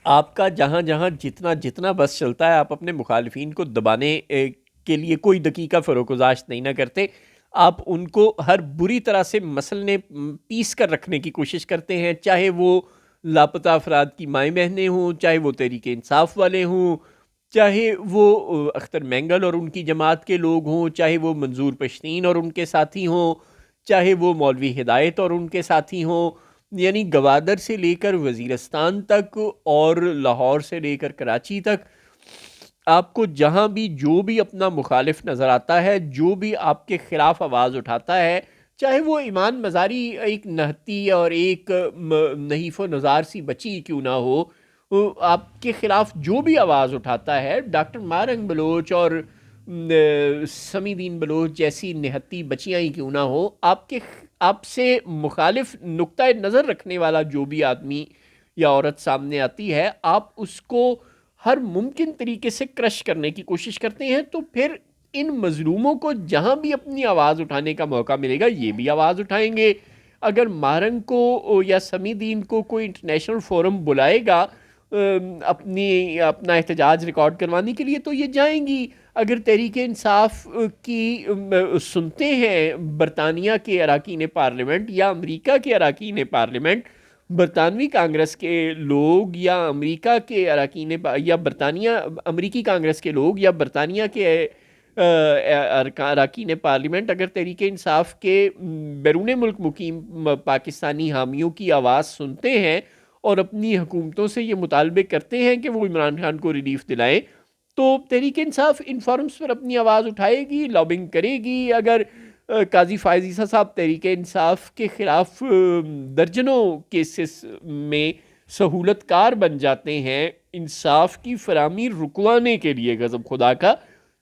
آپ کا جہاں جہاں جتنا جتنا بس چلتا ہے آپ اپنے مخالفین کو دبانے کے لیے کوئی دقیقہ فروغ گزاشت نہیں نہ کرتے. آپ ان کو ہر بری طرح سے مسلنے پیس کر رکھنے کی کوشش کرتے ہیں، چاہے وہ لاپتہ افراد کی مائیں بہنیں ہوں، چاہے وہ تحریک انصاف والے ہوں، چاہے وہ اختر مینگل اور ان کی جماعت کے لوگ ہوں، چاہے وہ منظور پشتین اور ان کے ساتھی ہوں، چاہے وہ مولوی ہدایت اور ان کے ساتھی ہوں. یعنی گوادر سے لے کر وزیرستان تک اور لاہور سے لے کر کراچی تک، آپ کو جہاں بھی جو بھی اپنا مخالف نظر آتا ہے، جو بھی آپ کے خلاف آواز اٹھاتا ہے، چاہے وہ ایمان مزاری ایک نہتی اور ایک نحیف و نزار سی بچی کیوں نہ ہو، آپ کے خلاف جو بھی آواز اٹھاتا ہے، ڈاکٹر مارنگ بلوچ اور سمی دین بلوچ جیسی نہتی بچیاں ہی کیوں نہ ہو، آپ سے مخالف نقطۂ نظر رکھنے والا جو بھی آدمی یا عورت سامنے آتی ہے، آپ اس کو ہر ممکن طریقے سے کرش کرنے کی کوشش کرتے ہیں. تو پھر ان مظلوموں کو جہاں بھی اپنی آواز اٹھانے کا موقع ملے گا یہ بھی آواز اٹھائیں گے. اگر مارنگ کو یا سمی دین کو کوئی انٹرنیشنل فورم بلائے گا اپنا احتجاج ریکارڈ کروانے کے لیے تو یہ جائیں گی. اگر تحریک انصاف کی سنتے ہیں برطانیہ کے اراکین پارلیمنٹ یا امریکہ کے اراکین پارلیمنٹ، برطانوی کانگریس کے لوگ یا امریکہ کے اراکین یا برطانیہ امریکی کانگریس کے لوگ یا برطانیہ کے اراکین پارلیمنٹ اگر تحریک انصاف کے بیرون ملک مقیم پاکستانی حامیوں کی آواز سنتے ہیں اور اپنی حکومتوں سے یہ مطالبے کرتے ہیں کہ وہ عمران خان کو ریلیف دلائیں، تو تحریک انصاف ان فورمز پر اپنی آواز اٹھائے گی، لابنگ کرے گی. اگر قاضی فائز عیسیٰ صاحب تحریک انصاف کے خلاف درجنوں کیسز میں سہولت کار بن جاتے ہیں انصاف کی فراہمی رکوانے کے لیے، غضب خدا کا،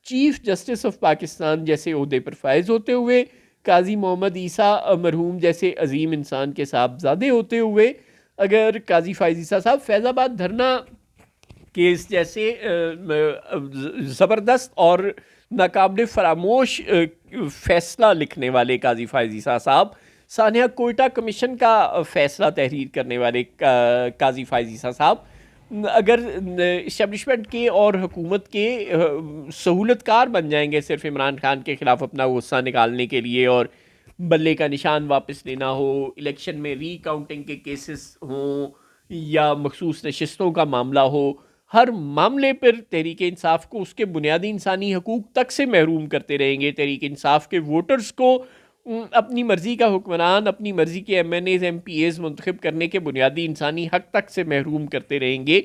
چیف جسٹس آف پاکستان جیسے عہدے پر فائز ہوتے ہوئے، قاضی محمد عیسیٰ مرحوم جیسے عظیم انسان کے صاحبزادے ہوتے ہوئے، اگر قاضی فائز عیسیٰ صاحب فیض آباد دھرنا کیس جیسے زبردست اور ناقابل فراموش فیصلہ لکھنے والے قاضی فائز عیسیٰ صاحب، سانحہ کوئٹہ کمیشن کا فیصلہ تحریر کرنے والے قاضی فائز عیسیٰ صاحب، اگر اسٹیبلشمنٹ کے اور حکومت کے سہولت کار بن جائیں گے صرف عمران خان کے خلاف اپنا غصہ نکالنے کے لیے اور بلے کا نشان واپس لینا ہو، الیکشن میں ری کاؤنٹنگ کے کیسز ہوں یا مخصوص نشستوں کا معاملہ ہو، ہر معاملے پر تحریک انصاف کو اس کے بنیادی انسانی حقوق تک سے محروم کرتے رہیں گے. تحریک انصاف کے ووٹرز کو اپنی مرضی کا حکمران، اپنی مرضی کے M N As M P As منتخب کرنے کے بنیادی انسانی حق تک سے محروم کرتے رہیں گے.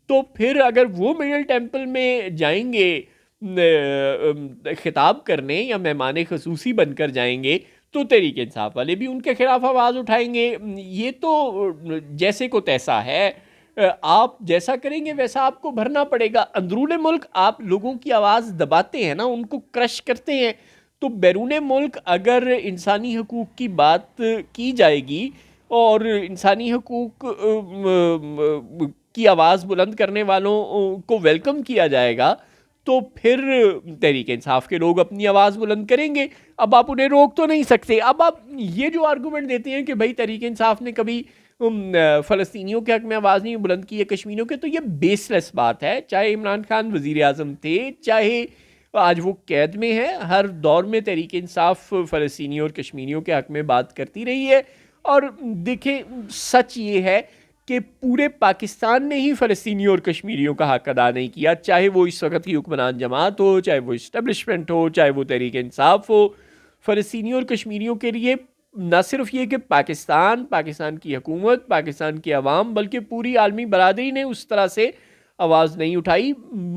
تو پھر اگر وہ مڈل ٹیمپل میں جائیں گے خطاب کرنے یا مہمان خصوصی بن کر جائیں گے تو تحریک انصاف والے بھی ان کے خلاف آواز اٹھائیں گے. یہ تو جیسے کو تیسا ہے، آپ جیسا کریں گے ویسا آپ کو بھرنا پڑے گا. اندرون ملک آپ لوگوں کی آواز دباتے ہیں نا، ان کو کرش کرتے ہیں، تو بیرون ملک اگر انسانی حقوق کی بات کی جائے گی اور انسانی حقوق کی آواز بلند کرنے والوں کو ویلکم کیا جائے گا تو پھر تحریک انصاف کے لوگ اپنی آواز بلند کریں گے. اب آپ انہیں روک تو نہیں سکتے. اب آپ یہ جو آرگومنٹ دیتے ہیں کہ بھائی تحریک انصاف نے کبھی فلسطینیوں کے حق میں آواز نہیں بلند کی ہے کشمیریوں کے، تو یہ بیس لیس بات ہے. چاہے عمران خان وزیر اعظم تھے، چاہے آج وہ قید میں ہے، ہر دور میں تحریک انصاف فلسطینیوں اور کشمیریوں کے حق میں بات کرتی رہی ہے. اور دیکھیں سچ یہ ہے کہ پورے پاکستان نے ہی فلسطینیوں اور کشمیریوں کا حق ادا نہیں کیا، چاہے وہ اس وقت کی حکمران جماعت ہو، چاہے وہ اسٹیبلشمنٹ ہو، چاہے وہ تحریک انصاف ہو. فلسطینیوں اور کشمیریوں کے لیے نہ صرف یہ کہ پاکستان کی حکومت، پاکستان کی عوام، بلکہ پوری عالمی برادری نے اس طرح سے آواز نہیں اٹھائی.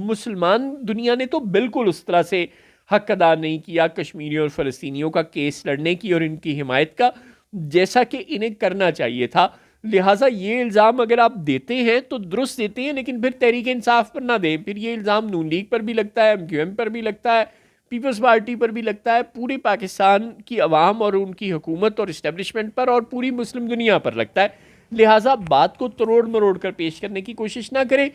مسلمان دنیا نے تو بالکل اس طرح سے حق ادا نہیں کیا کشمیریوں اور فلسطینیوں کا کیس لڑنے کی اور ان کی حمایت کا، جیسا کہ انہیں کرنا چاہیے تھا. لہٰذا یہ الزام اگر آپ دیتے ہیں تو درست دیتے ہیں، لیکن پھر تحریک انصاف پر نہ دیں. پھر یہ الزام نون لیگ پر بھی لگتا ہے، ایم کیو ایم پر بھی لگتا ہے، پیپلز پارٹی پر بھی لگتا ہے، پورے پاکستان کی عوام اور ان کی حکومت اور اسٹیبلشمنٹ پر اور پوری مسلم دنیا پر لگتا ہے. لہٰذا بات کو تروڑ مروڑ کر پیش کرنے کی کوشش نہ کریں.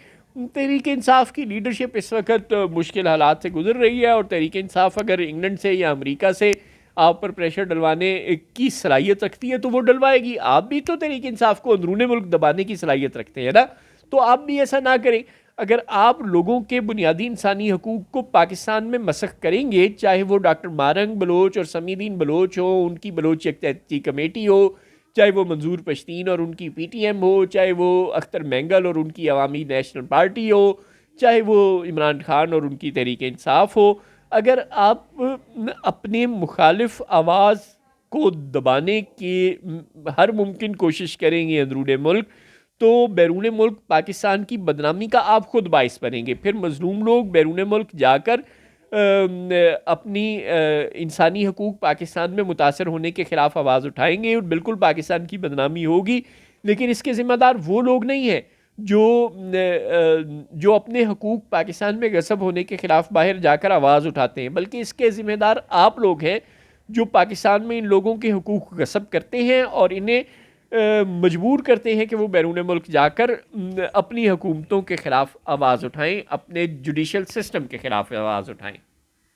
تحریک انصاف کی لیڈرشپ اس وقت مشکل حالات سے گزر رہی ہے، اور تحریک انصاف اگر انگلینڈ سے یا امریکہ سے آپ پر پریشر ڈلوانے کی صلاحیت رکھتی ہے تو وہ ڈلوائے گی. آپ بھی تو تحریک انصاف کو اندرون ملک دبانے کی صلاحیت رکھتے ہیں نا. تو آپ بھی ایسا نہ کریں. اگر آپ لوگوں کے بنیادی انسانی حقوق کو پاکستان میں مسخ کریں گے، چاہے وہ ڈاکٹر مارنگ بلوچ اور سمیع الدین بلوچ ہو، ان کی بلوچ یکجہتی کمیٹی ہو، چاہے وہ منظور پشتین اور ان کی پی ٹی ایم ہو، چاہے وہ اختر مینگل اور ان کی عوامی نیشنل پارٹی ہو، چاہے وہ عمران خان اور ان کی تحریک انصاف ہو، اگر آپ اپنے مخالف آواز کو دبانے کی ہر ممکن کوشش کریں گے اندرون ملک، تو بیرون ملک پاکستان کی بدنامی کا آپ خود باعث بنیں گے. پھر مظلوم لوگ بیرون ملک جا کر اپنی انسانی حقوق پاکستان میں متاثر ہونے کے خلاف آواز اٹھائیں گے اور بالکل پاکستان کی بدنامی ہوگی. لیکن اس کے ذمہ دار وہ لوگ نہیں ہیں جو اپنے حقوق پاکستان میں غصب ہونے کے خلاف باہر جا کر آواز اٹھاتے ہیں، بلکہ اس کے ذمہ دار آپ لوگ ہیں جو پاکستان میں ان لوگوں کے حقوق غصب کرتے ہیں اور انہیں مجبور کرتے ہیں کہ وہ بیرون ملک جا کر اپنی حکومتوں کے خلاف آواز اٹھائیں، اپنے جوڈیشل سسٹم کے خلاف آواز اٹھائیں.